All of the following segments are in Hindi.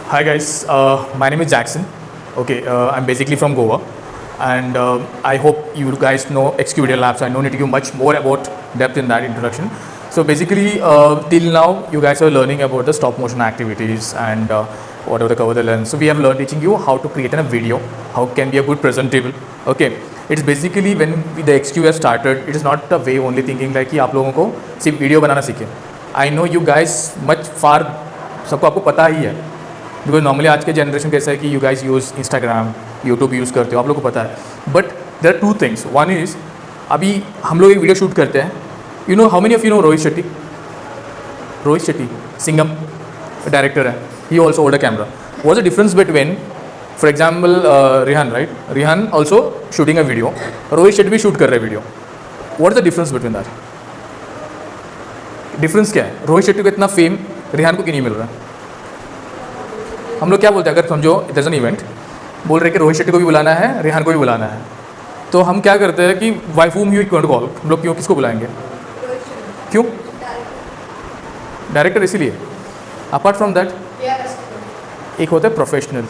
Hi guys, my name is Jackson. Okay, I'm basically from Goa, and I hope you guys know XQ Video Lab. So I don't need to give much more about depth in that introduction. So basically, till now you guys are learning about the stop motion activities and whatever the cover the lens. So we have learned teaching you how to create a video, how can be a good presentable. Okay, it's basically when the XQ has started, it is not a way only thinking like कि आप लोगों को सिर्फ वीडियो बनाना सीखें. I know you guys much far सबको आपको पता ही है. बिकॉज नॉर्मली आज के जनरेशन कैसा है कि you guys use Instagram YouTube use करते हो, आप लोग को पता है. But there are two things. One is अभी हम लोग एक वीडियो शूट करते हैं. You know how many of you know Rohit Shetty? Rohit Shetty Singham director है. He also hold a camera. Was the difference between for example Rihan, right? Rihan also shooting a video, Rohit Shetty भी शूट कर रहे हैं video. What is the difference between that? Difference क्या है? रोहित शेट्टी को इतना फेम रिहान को क्यों नहीं मिल रहा है? हम लोग क्या बोलते हैं, अगर समझो इट इज़ एन इवेंट, बोल रहे कि रोहित शेट्टी को भी बुलाना है, रिहान को भी बुलाना है, तो हम क्या करते हैं कि Y whom you want to call, हम लोग क्यों किसको बुलाएंगे? क्यों? डायरेक्टर. इसीलिए अपार्ट फ्रॉम दैट एक होता है प्रोफेशनल.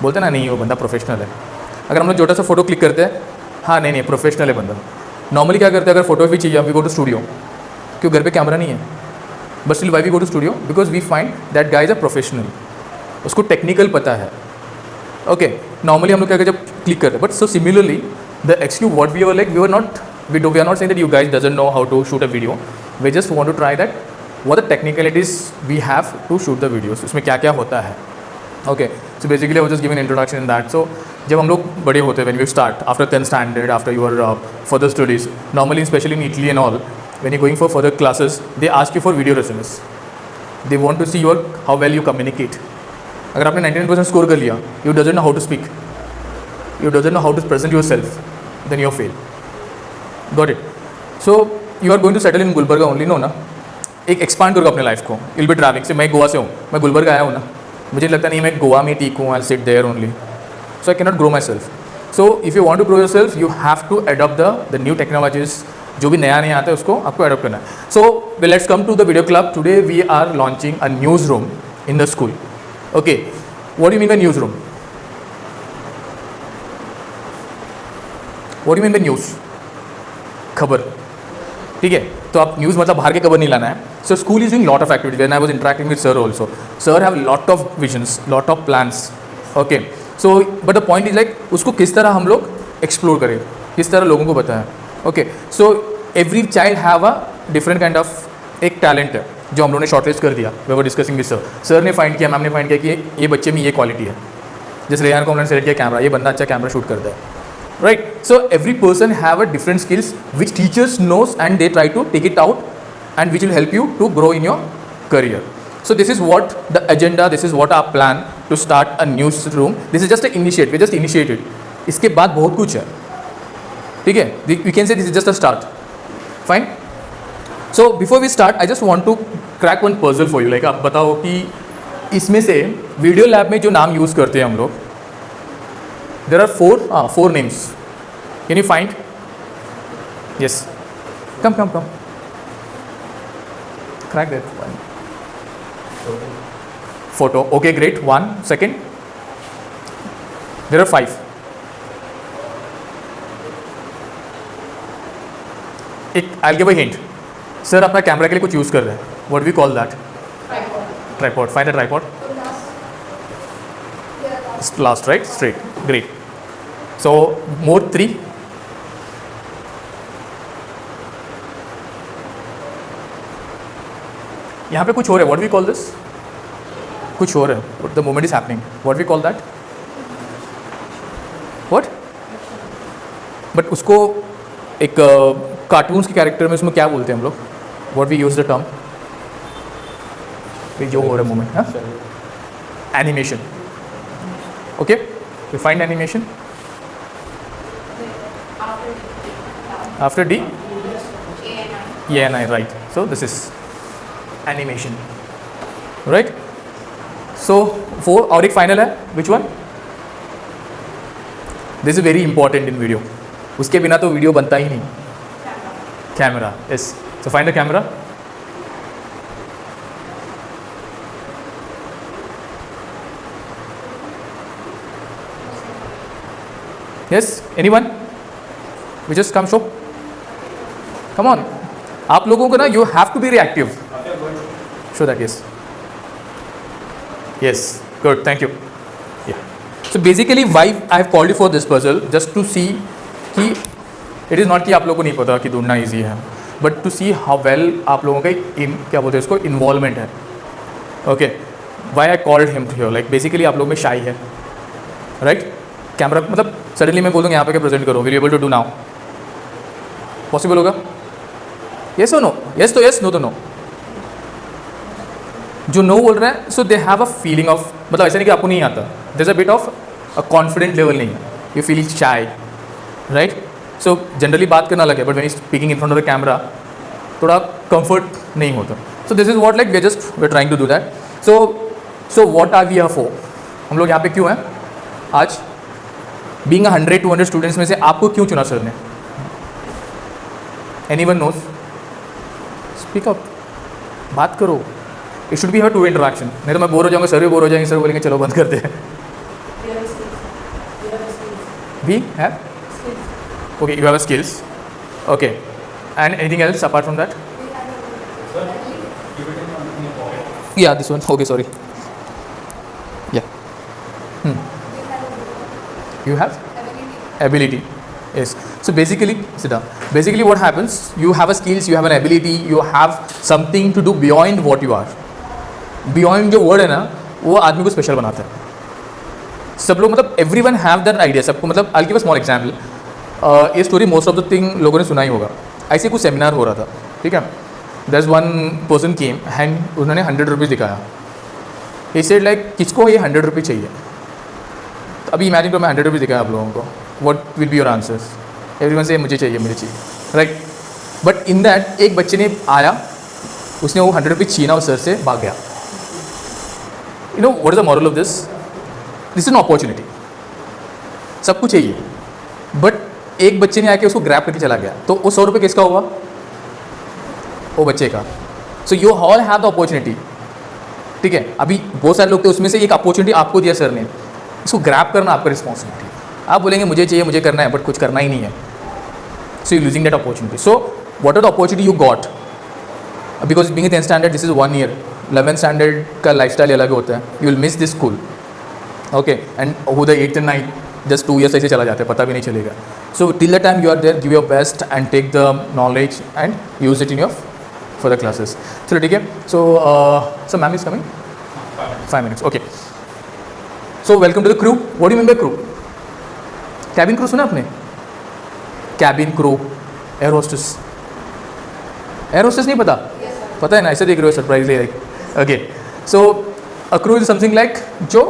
बोलते हैं ना नहीं वो बंदा प्रोफेशनल है. अगर हम लोग छोटा सा फोटो क्लिक करते हैं, हाँ नहीं प्रोफेशनल है बंदा. नॉर्मली क्या करते हैं, अगर फोटो भी चाहिए वी गो टू स्टूडियो. क्यों? घर पे कैमरा नहीं है. But still why we go to studio? Because we find that guy is a professional. उसको टेक्निकल पता है. ओके, नॉर्मली हम लोग क्या करते जब क्लिक करते हैं. But so similarly the XQ what we are like, we are not saying that you guys doesn't know how to shoot a video. We just want to try that what the technicalities we have to shoot the videos, उसमें क्या क्या होता है. Okay, so basically I was just giving introduction in that. So जब हम लोग बड़े होते हैं, when we start after 10th standard, after your further studies, normally specially in Italy and all, when you going for further classes, they ask you for video resumes. They want to see your how well you communicate. अगर आपने 99% स्कोर कर लिया, you doesn't know how to speak, you doesn't know how to present your self, then you fail. Got it? So you are going to settle in Gulbarga only, no ना? एक एक्सपांड करो अपने लाइफ को. Will be travelling. से मैं गोवा से हूँ, मैं गुलबर्गा आया हूँ ना, मुझे लगता नहीं मैं गोवा में ठीक हूँ. I sit there only, so I can not grow my self. So if you want to grow your self, you have to adopt the new technologies. जो भी नया आता है उसको आपको एडॉप्ट करना है. So let's come to the video club. Today we are launching a news room in the school. Okay, what do you mean by newsroom? What do you mean by news? खबर. ठीक है, तो आप न्यूज़ मतलब बाहर के खबर नहीं लाना है. So school is doing lot of activities. When I was interacting with sir also, sir have lot of visions, lot of plans. Okay, so but the point is like उसको किस तरह हम लोग एक्सप्लोर करें, किस तरह लोगों को बताएं. Okay, so every child have a different kind of एक टैलेंट है जो हम लोगों ने शॉर्टलिस्ट कर दिया. We were discussing with sir. Sir ने फाइंड किया, मैम ने फाइंड किया कि ये बच्चे में ये क्वालिटी है. जैसे रेहान को हमने सेलेक्ट किया कैमरा, ये बंदा अच्छा कैमरा शूट करता है. Right? So every person have a different skills which teachers knows and they try to take it out and which will help you to grow in your career. So this is what the agenda, this is what our plan to start a news room. This is just a initiate, we just initiated. इसके बाद बहुत कुछ है. ठीक है, we can say this is just a start. Fine. So before we start, I just want to crack one puzzle for you. Like आप बताओ कि इसमें से वीडियो लैब में जो नाम यूज़ करते हैं हम लोग, there are four names. Can you find? Yes, come crack that. Photo. Okay, great. 1 second. There are 5. एक I give a hint. Sir अपना कैमरा के लिए कुछ यूज़ कर रहे हैं. What we call that? Tripod. Find a tripod. Last, right? Straight. Great. So more 3. यहाँ पे कुछ हो रहा है. What we call this? कुछ हो रहा है. The moment is happening. What we call that? What? But उसको एक कार्टून्स के कैरेक्टर में उसमें क्या बोलते हैं हम लोग? What we use the term? जो हो रहा है मोमेंट. हाँ, animation. Okay, we find animation after D, ANI, right? So this is animation, right? So 4 और एक फाइनल है. Which one? This is very important in video. उसके बिना तो वीडियो बनता ही नहीं. Camera. Yes, so find the camera. Yes, anyone? We just come show, come on. आप लोगों को ना you have to be reactive. Show that. Yes, yes, good, thank you. Yeah, so basically why I have called you for this puzzle, just to see कि it is not कि आप लोगों को नहीं पता कि ढूंढना easy है, but to see how well आप लोगों का क्या बोलते हैं इसको, involvement है. Okay, why I called him here, like basically आप लोग में shy है, right? कैमरा मतलब सडनली मैं बोलूँगा यहाँ पे क्या प्रेजेंट करो, will you able to do now? Possible होगा? yes or no? yes तो yes, no तो no. जो नो बोल रहे हैं, so they have a feeling of, मतलब ऐसा नहीं कि आपको नहीं आता, there is a bit of a confident level नहीं है, you feel shy, right? So generally बात करना अलग है, but when you speaking in front of the camera थोड़ा कंफर्ट नहीं होता. So this is what like we are trying to do that. So what are we here for? हम लोग यहाँ पे क्यों हैं आज? बीइंग 100-200 स्टूडेंट्स में से आपको क्यों चुना सर ने? Anyone knows? स्पीक अप, बात करो. It should be have to interaction. नहीं तो मैं बोर हो जाऊंगा, सर भी बोर हो जाएंगे, सर बोलेंगे चलो बंद करते हैं. We have, okay, you have skills, okay, and anything else apart from that? या दिस वन, ओके, सॉरी, या you have ability. Yes, so basically sit down. Basically what happens, you have a skills, you have an ability, you have something to do beyond what you are. Beyond जो वर्ड है ना, वो आदमी को स्पेशल बनाता है. सब लोग मतलब एवरीवन हैव दैट आइडिया. सबको मतलब I give a small example. ये story most of the thing लोगों ने सुना ही होगा. ऐसे कुछ सेमिनार हो रहा था, ठीक है. There is one person came and उन्होंने 100 रुपीज़ दिखाया. ही सेड लाइक किसको ये 100 रुपीज़ चाहिए? अभी इमेजिन करो मैं 100 रुपीज़ दिखाया आप लोगों को, what will be your answers? Everyone से मुझे चाहिए, मुझे चाहिए, राइट? बट इन दैट एक बच्चे ने आया, उसने वो 100 रुपीज़ छीना और सर से भाग गया. You know what is the moral of this? This is an opportunity. सबको चाहिए, बट एक बच्चे ने आके उसको ग्रैब करके चला गया, तो वो 100 रुपये किसका हुआ? वो बच्चे का. So you all have the opportunity, ठीक है. अभी बहुत सारे लोग थे, उसमें से एक अपॉर्चुनिटी आपको दिया सर ने, इसको ग्रैब करना आपका रिस्पॉन्सिबिलिटी. आप बोलेंगे मुझे चाहिए, मुझे करना है, बट कुछ करना ही नहीं है. So you losing that opportunity. So what are the opportunity you got? Because being in 10th standard this is 1 year. 11th standard का लाइफस्टाइल अलग होता है. You will miss this school, okay, and वो the 8th and 9th just 2 years ऐसे चला जाता है, पता भी नहीं चलेगा. So till the time you are there, give your best and take the knowledge and use it in your for the classes. चलो ठीक है. So ma'am is coming 5 minutes, okay. So welcome to the crew. What do you mean by crew? Cabin crew सुना आपने? Cabin crew, air hostess. Air hostess नहीं पता? पता है ना, ऐसे देख रहे हो surprisingly. Okay, so a crew is something like जो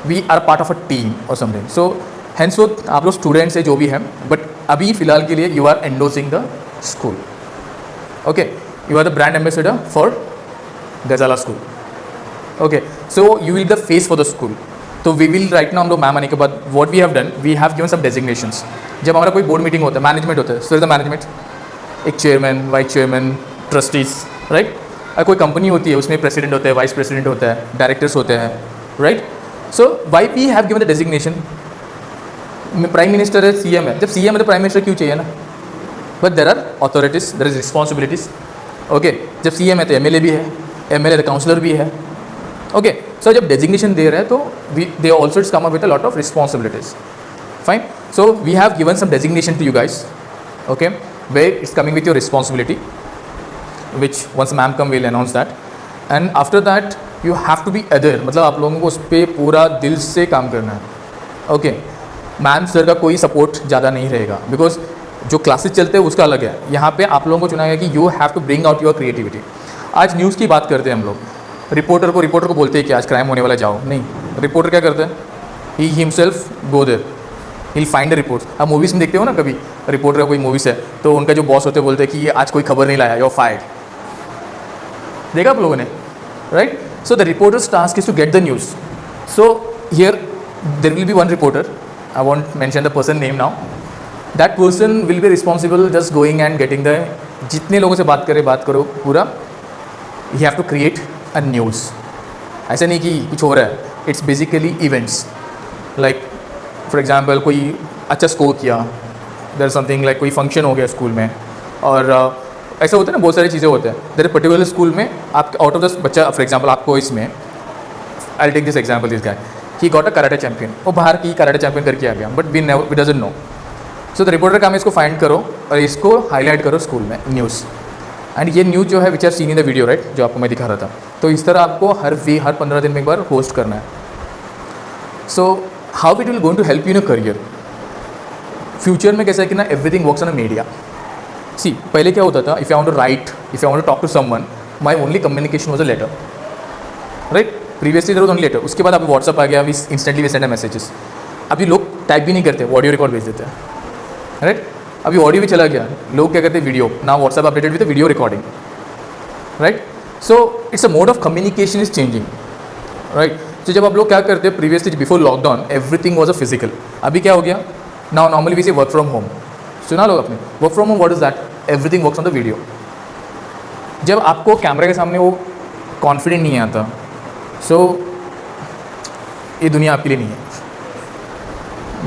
we are part of a team और समथिंग. सो हैंस वो आप लोग स्टूडेंट्स है जो भी हैं, बट अभी फिलहाल के लिए you are endorsing the school. Okay, you are the brand ambassador for Gazala school. Okay, so you will the face for the school. तो वी विल राइट नाउ हम लोग मैम आने के बाद what we have done, we have given some designations. जब हमारा कोई बोर्ड मीटिंग होता है, मैनेजमेंट होता है, सो द मैनेजमेंट, एक chairman, vice chairman, trustees, right? कोई कंपनी होती है, उसमें प्रेसिडेंट होता है, वाइस प्रेसिडेंट होता है, डायरेक्टर्स होते हैं, right? So why we have given the designation. Prime minister है, सीएम है. जब सीएम है तो प्राइम मिनिस्टर क्यों चाहिए ना? But there are authorities, there is responsibilities. Okay, जब सीएम है तो एमएलए भी है, एमएलए तो काउंसलर भी है. ओके, सो जब डेजिग्नेशन दे रहे हैं तो they also it's come up with a lot of responsibilities. Fine. So we have given some designation to you guys, okay, where it's coming with your responsibility, which once ma'am come will announce that, and after that you have to be other. मतलब आप लोगों को उस पर पूरा दिल से काम करना है. ओके, मैम सर का कोई सपोर्ट ज़्यादा नहीं रहेगा, बिकॉज जो क्लासेस चलते हैं उसका अलग है. यहाँ पे आप लोगों को चुना गया कि you have to bring out your creativity. आज न्यूज़ की बात करते हैं हम लोग, रिपोर्टर को बोलते हैं कि आज क्राइम होने वाला, जाओ. नहीं, रिपोर्टर क्या करते हैं? He himself go there, he find the reports. आप मूवीज़ में देखते हो ना, कभी रिपोर्टर का कोई मूवीज़ है तो उनका जो बॉस होते हैं बोलते हैं कि ये आज कोई खबर नहीं लाया, यू आर फायर्ड. देखा आप लोगों ने, right? So the reporters task is to get the news. So here there will be one reporter, I want mention the person name now. That person will be responsible just going and getting the, जितने लोगों से बात करो पूरा, you have to create a news. ऐसा नहीं कि कुछ हो रहा है, it's basically events. Like for example कोई अच्छा स्कोर किया, देयर समथिंग लाइक कोई फंक्शन हो गया स्कूल में, और ऐसा होता है ना, बहुत सारी चीज़ें होते हैं। देयर पर्टिकुलर स्कूल में आप आउट ऑफ द बच्चा, फॉर एग्जाम्पल आपको इसमें I take this example, this guy he got a karate champion, वो बाहर की कराटे चैंपियन करके आ गया, but we doesn't know. So the reporter काम है इसको फाइंड करो और इसको हाईलाइट करो स्कूल में न्यूज़, एंड ये न्यूज़ जो है which are seen in the video right, जो आपको मैं दिखा रहा था। तो इस तरह आपको हर 15 दिन में एक बार होस्ट करना है। So how it will going to help you in a career future में, कैसा है कि ना everything works on a media. See पहले क्या होता था, if I want to right, if I want to talk to someone, my only communication was a letter right, previously there was only letter. उसके बाद अभी व्हाट्सअप आ गया, we instantly we send messages. अभी लोग टाइप भी नहीं करते, ऑडियो रिकॉर्ड भेज देते हैं राइट। अभी ऑडियो भी चला गया, लोग क्या करते हैं वीडियो, ना WhatsApp updated with video recording right. So it's a mode of communication is changing right. तो जब आप लोग क्या करते हैं, previously before lockdown everything was a physical, अभी क्या हो गया, now normally we say work from home. सुना लोग अपने work from home, what is that, everything works on the video. जब आपको कैमरे के सामने वो कॉन्फिडेंट नहीं आता, सो ये दुनिया आपके लिए नहीं है।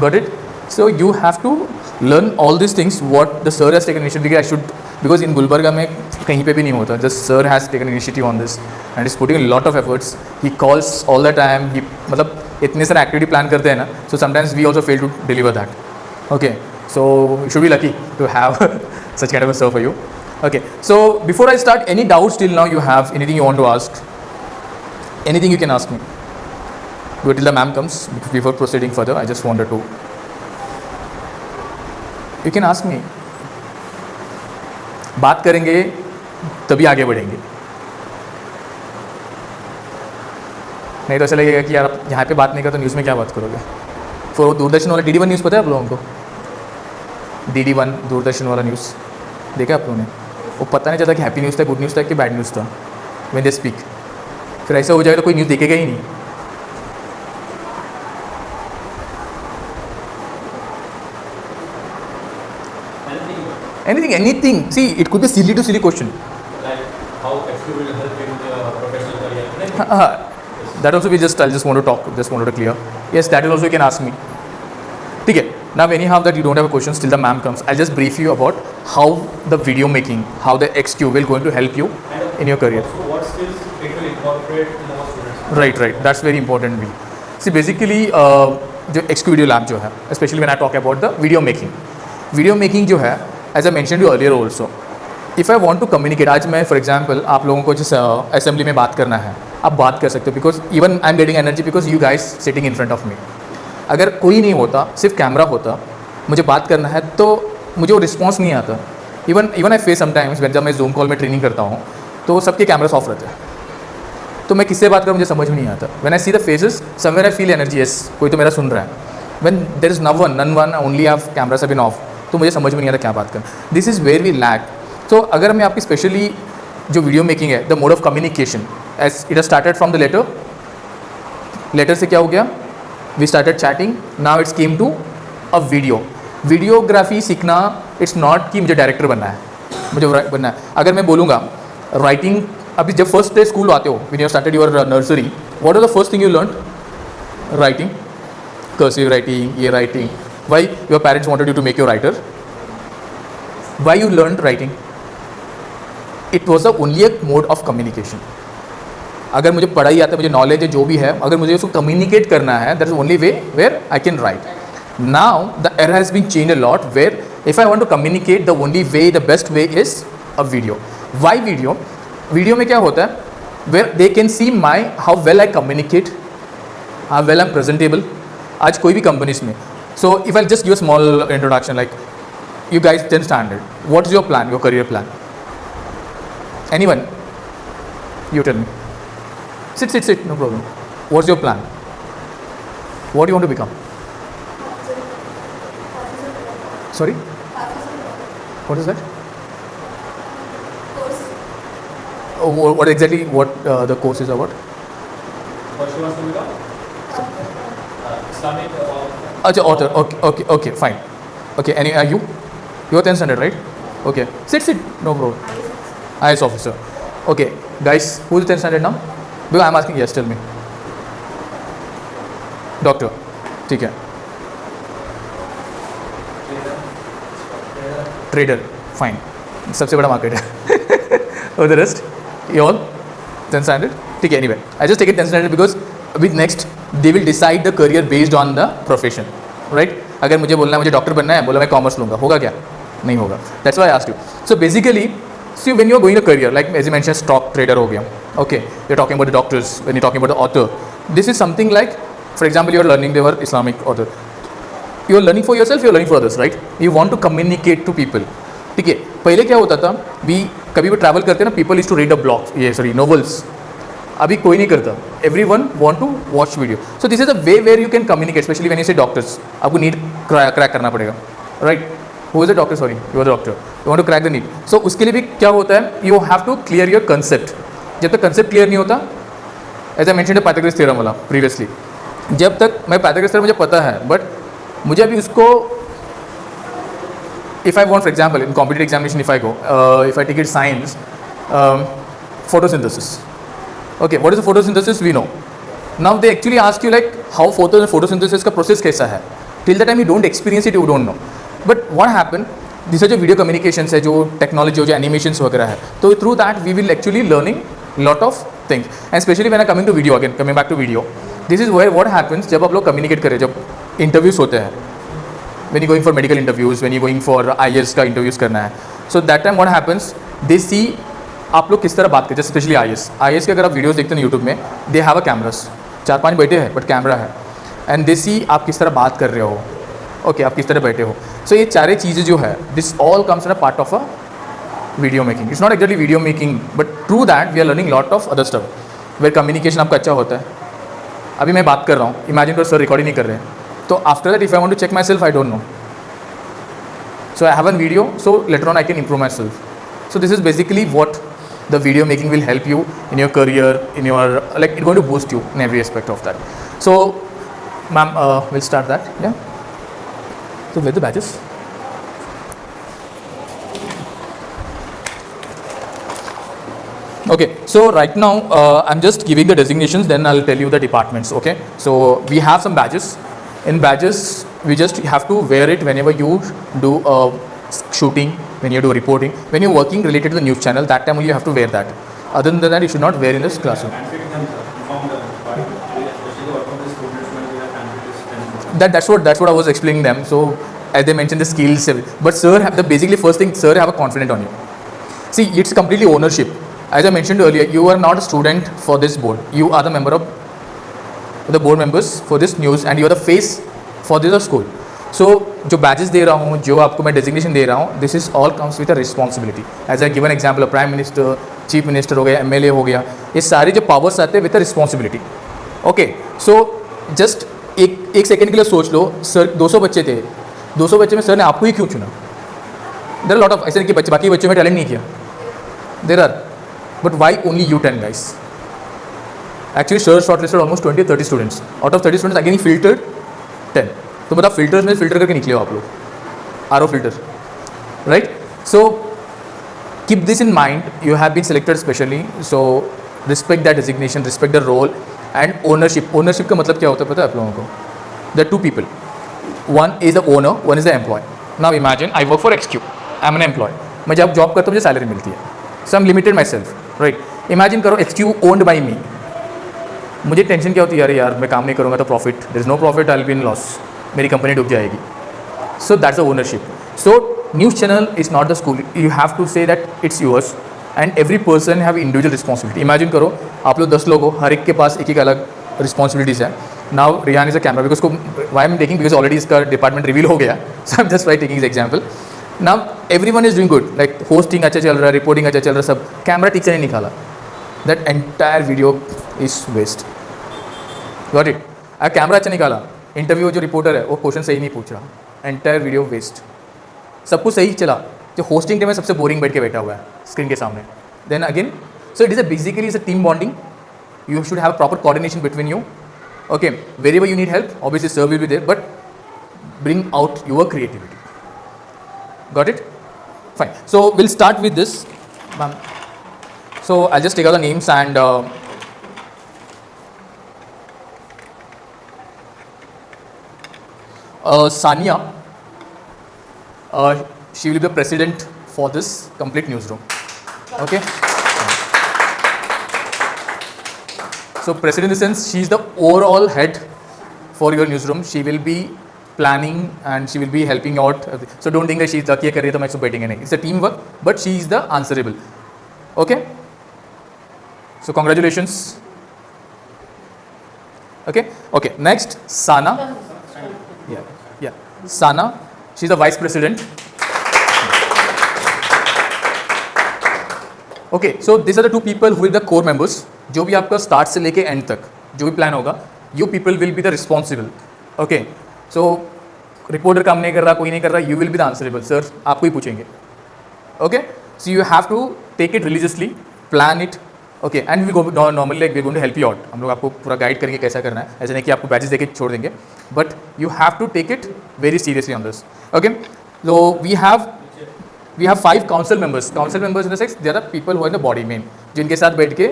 Got it? So you have to learn all this things what the sir has taken initiative. I should, because in Gulbarga में कहीं पे भी नहीं होता, just sir has taken initiative on this and is putting lot of efforts. He calls all the time, he मतलब इतने सारे एक्टिविटी प्लान करते हैं ना, so sometimes we also fail to deliver that. Okay, so you should be lucky to have such kind of a sir for you. Okay, so before I start, any doubts till now you have, anything you want to ask, anything you can ask me. Wait till the ma'am comes before proceeding further. I just wanted to, you can ask me. बात करेंगे तभी आगे बढ़ेंगे, नहीं तो ऐसा लगेगा कि यार आप यहाँ पे बात नहीं करते, न्यूज़ में क्या बात करोगे। तो दूरदर्शन वाला DD1 न्यूज़ पता है आप लोगों को, DD1 दूरदर्शन वाला न्यूज़ देखा आप लोगों ने, वो पता नहीं चलता कि हैप्पी न्यूज़ था, गुड न्यूज़ था कि बैड न्यूज़ था व्हेन दे स्पीक। फिर ऐसा हो जाएगा तो कोई न्यूज़ देखेगा ही नहीं। Anything. See, it could be silly to silly question. Like how XQ will help in the professional career. That also I'll just want to talk, just wanted to clear. Yes, that is also you can ask me. ठीक है. Now anyhow that you don't have a question till the ma'am comes, I'll just brief you about how the video making, how the XQ will going to help you in your career. So what skills it will incorporate in our students? Right. That's very important. See, basically जो XQ video lab जो है, especially when I talk about the video making जो है, as I mentioned you earlier also, if I want to communicate, आज मैं for example आप लोगों को जिस असेंबली में बात करना है, आप बात कर सकते हो, because even I am getting energy because you guys sitting in front of me. अगर कोई नहीं होता, सिर्फ कैमरा होता, मुझे बात करना है तो मुझे वो रिस्पॉन्स नहीं आता। इवन आई फेस समटाइम्स जब मैं जूम कॉल में ट्रेनिंग करता हूँ तो सबके कैमरास ऑफ रहते हैं, तो मैं किससे बात करूँ मुझे समझ में नहीं आता। When I see the faces somewhere I feel energy, yes कोई तो मेरा सुन रहा है। When there is none one only have cameras have been off, तो मुझे समझ में नहीं आता क्या बात करें। This is where we lack. तो अगर मैं आपकी स्पेशली जो वीडियो मेकिंग है, the mode of communication as it started from the letter से क्या हो गया, we started chatting, now it's came to a videography सीखना। इट्स नॉट कि मुझे डायरेक्टर बनना है, मुझे बनना है। अगर मैं बोलूँगा राइटिंग, अभी जब फर्स्ट डे स्कूल आते हो, when you started your nursery, what are the first thing you learn? Writing, cursive writing, ये writing. Why your parents wanted you to make your writer? Why you learn writing? It was the only एक मोड ऑफ कम्युनिकेशन। अगर मुझे पढ़ाई आता है, मुझे नॉलेज है, जो भी है, अगर मुझे उसको कम्युनिकेट करना है, that is only way where I can right. Now the era has been change a lot, where if I want to communicate the only way, the best way is a video. Why video? Video में क्या होता है, where they can see my how well I communicate, how well I am presentable. आज कोई भी कंपनीज में, so if I just give a small introduction, like you guys 10 standard, what is your plan, your career plan? Anyone? You tell me. Sit, no problem. What's your plan? What do you want to become? Sorry? What is that? What exactly, the course is about? What she wants to become? Islamic Acha, author. Okay, fine. Okay, any are you? You are 10th standard, right? Okay. Sit, no problem. IS officer. Okay, guys, who is 10th standard now? Because I am asking, yes, tell me. Doctor. ठीक है. ट्रेडर, फाइन, सबसे बड़ा मार्केट है और द रेस्ट ये ऑल 10 स्टैंडर्ड, ठीक है. Anyway I just take it 10 standard because अभी next they will decide the career based on the profession, right. अगर मुझे बोलना है मुझे डॉक्टर बनना है, बोला मैं कॉमर्स लूँगा, होगा क्या? नहीं होगा. That's why I asked you. So basically see when you are going a career like as you mention stock trader हो गया, okay, you are talking about the doctors, when you talking about the author, this is something like for example you are learning their Islamic author, you are learning for your self, you are learning for others, right. You want to communicate to people, ठीक है. पहले क्या होता था, कभी भी ट्रैवल करते ना, people is to read a blog, ये सॉरी नॉवेल्स, अभी कोई नहीं करता. Everyone want to watch video. So this is a way where you can communicate, specially when you say doctors, आपको नीट क्रैक करना पड़ेगा, right. Who is a doctor, sorry you are the doctor, you want to crack the NEET. So उसके लिए भी क्या होता है, you have to clear your concept. जब तक कंसेप्ट क्लियर नहीं होता, as I mention the Pythagoras theorem वाला प्रीवियसली, जब तक मैं पाइथागोरस थ्योरम मुझे पता है, बट मुझे अभी उसको if I want, for example, in competitive examination, if I take it science, photosynthesis. Okay, what is the photosynthesis? We know. Now they actually ask you like how photosynthesis का process कैसा है. Till the time you don't experience it, you don't know. But what happened? These are जो video communications है, जो technology, जो animations वगैरह है. तो through that we will actually learning lot of things. And especially when I coming to video again, coming back to video, this is where what happens जब आप लोग communicate करें, जब interviews होते हैं. when you're going for medical interviews, when you're going for IAS का interviews करना है, so that time what happens, they see आप लोग किस तरह बात करते हैं, स्पेशली IAS के अगर आप वीडियोस देखते हैं यूट्यूब में, दे हैव अ कैमरास, 4-5 बैठे हैं बट कैमरा है, एंड दे सी आप किस तरह बात कर रहे हो, ओके, आप किस तरह बैठे हो. सो ये सारी चीज़ें जो है, this all comes in a part of a video making. It's not exactly video making, but through that we are learning lot of other stuff, where communication आपका अच्छा होता है. अभी मैं बात कर रहा हूँ, इमेजिन करो सर रिकॉर्डिंग नहीं कर रहे हैं, तो after that if I want to check myself, I don't know, so I have a video, so later on I can improve myself. So this is basically what the video making will help you in your career, in your like it's going to boost you in every aspect of that. So ma'am, we'll start that. Yeah, so where the badges? Okay, so right now I'm just giving the designations, then I'll tell you the departments. Okay, so we have some badges. In badges, we just have to wear it whenever you do shooting, when you do reporting, when you're working related to the news channel, that time only you have to wear that. Other than that, you should not wear in this classroom. That's what I was explaining them. So as they mentioned the skills, but sir, basically first thing, sir have a confidence on you. See, it's completely ownership. As I mentioned earlier, you are not a student for this board. You are the member of the board members for this news, and you are the face for this school. So जो badges दे रहा हूँ, जो आपको मैं designation दे रहा हूँ, this is all comes with a responsibility. As I give an example, prime minister, chief minister हो गया, MLA हो गया, ये सारे जो पावर्स आते हैं with a responsibility. Okay, so just एक सेकेंड के लिए सोच लो, सर 200 बच्चे थे, 200 बच्चे में सर ने आपको ही क्यों चुना? देयर आर लॉट ऑफ ऐसे नहीं कि बच्चे बाकी बच्चों में टैलेंट नहीं किया, there are, but why only you 10 guys? Actually, sir shortlisted almost 20-30 students. Out of 30 students, again he filtered 10. तो मतलब फिल्टर्स में फिल्टर करके निकले हो आप लोग, RO filter, right? So keep this in mind, you have been selected specially, so respect that designation, respect the role and ownership. Ownership का मतलब क्या होता है पता है आप लोगों को? There are 2 people, one is the owner, one is the employ. Now imagine I work for XQ, I am an employ. मैं जब जॉब करता हूँ मुझे सैलरी मिलती है, so I am limited my self, right? Imagine करो XQ ओन्ड बाई मी, मुझे टेंशन क्या होती है, यार मैं काम नहीं करूँगा तो profit, there is no profit, I will be in loss, मेरी कंपनी डूब जाएगी. So that's the ownership. So news channel is not the school, you have to say that it's yours and every person have individual responsibility. Imagine करो आप लोग 10 लोग हो, हर एक के पास एक अलग रिस्पॉन्सिबिलिटीज़ है. Now Riyan is a camera, because को why am taking, because already इसका डिपार्टमेंट रिवील हो गया, so I am just why taking is example. Now everyone is doing good, like hosting अच्छा चल रहा है, रिपोर्टिंग अच्छा चल रहा है, सब कैमरा ठीक से नहीं निकाला, that entire video is waste. Got it? Camera अच्छा निकाला, इंटरव्यू जो रिपोर्टर है वो क्वेश्चन सही नहीं पूछ रहा, एंटायर वीडियो वेस्ट. सब कुछ सही चला, जो होस्टिंग टीम में सबसे बोरिंग बैठ के बैठा हुआ है स्क्रीन के सामने. Then again, so it is a basically is a team bonding. You should have proper coordination between you. Okay, wherever you need help, obviously sir will be there, but bring out your creativity. Got it? Fine. So will start with this, ma'am. So I just take out the names and Sania, she will be the president for this complete newsroom. Okay. So president in the sense she is the overall head for your newsroom. She will be planning and she will be helping out. So don't think that she is the कर रही है तो मैं इसको बैठेंगे नहीं. It's a teamwork, but she is the answerable. Okay. So congratulations. Okay. Okay. Next, Sana. Yeah. Sana. She's the vice president. Okay. So these are the two people who will be the core members. जो भी आपका स्टार्ट से लेके एंड तक जो भी प्लान होगा, you people will be the responsible. Okay. So reporter काम नहीं कर रहा, कोई नहीं कर रहा, you will be the answerable. Sir आपको ही पूछेंगे. Okay. So you have to take it religiously, plan it. Okay. And we go normally like we going to help you out. हम लोग आपको पूरा गाइड करेंगे कैसा करना है. ऐसा नहीं कि आपको बैचेस देके छोड़ देंगे, but you have to take it very seriously on this. Okay. So we have 5 council members. Council members in the sense they are the people who are in the body men, जिनके साथ बैठ के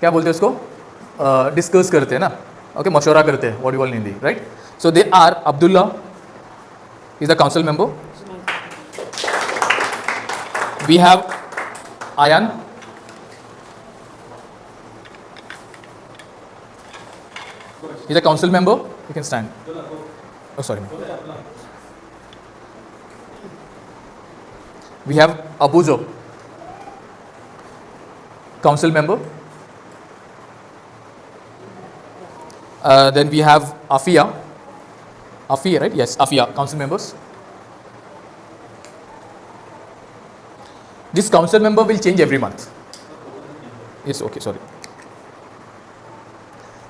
क्या बोलते हैं उसको, डिस्कस करते हैं ना. ओके. मशवरा करते हैं, what you call in Hindi, right. So they are Abdullah is the council member. We have Ayaan. He's a council member. You can stand. Oh, sorry. We have Abuzo, council member. Then we have Afia. Afia, right? Yes, Afia, council members. This council member will change every month. Yes, okay, sorry.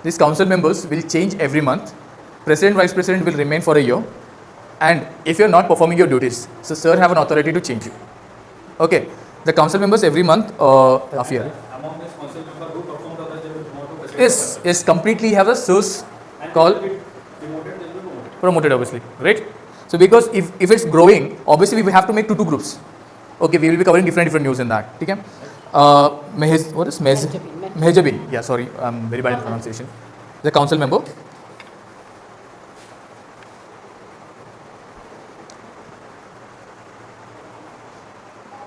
These council members will change every month. President, vice president will remain for a year. And if you are not performing your duties, so sir have an authority to change you. Okay. The council members every month, Afia. Among this council member who performed the other job, tomorrow president. Yes, completely have a source called promoted, obviously, right? So because if it's growing, obviously we have to make two groups. Okay, we will be covering different news in that. Okay. What is Mehjabin? Yeah, sorry, I'm very bad in pronunciation. The council member.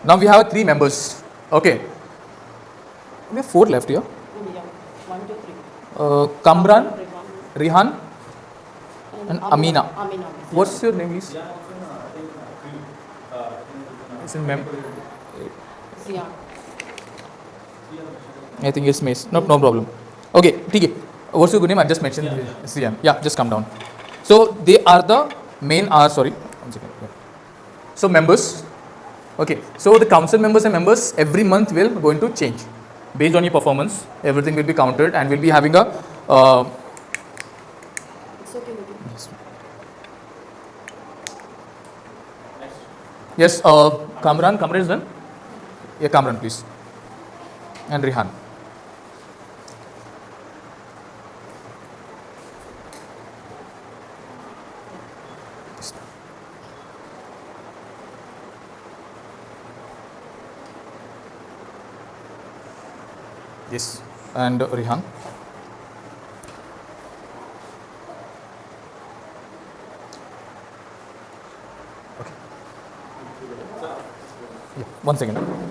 Now we have 3 members. Okay. We have 4 left here. 1, 2, 3. Kamran, Rihan, and Amina. Amina. What's your name, please? It's in Siya. I think it's Mace. No problem. Okay, ठीक है. What's your good name? I just mentioned CM. Yeah, just come down. So they are the main. Sorry, 1 second. Yeah. So members. Okay. So the council members and members every month will going to change based on your performance. Everything will be counted and we'll be having a. It's okay with you. Yes. Kamran is done. Yeah, Kamran, please. And Rihan. Yes, and Rihan. Okay. Yeah, 1 second.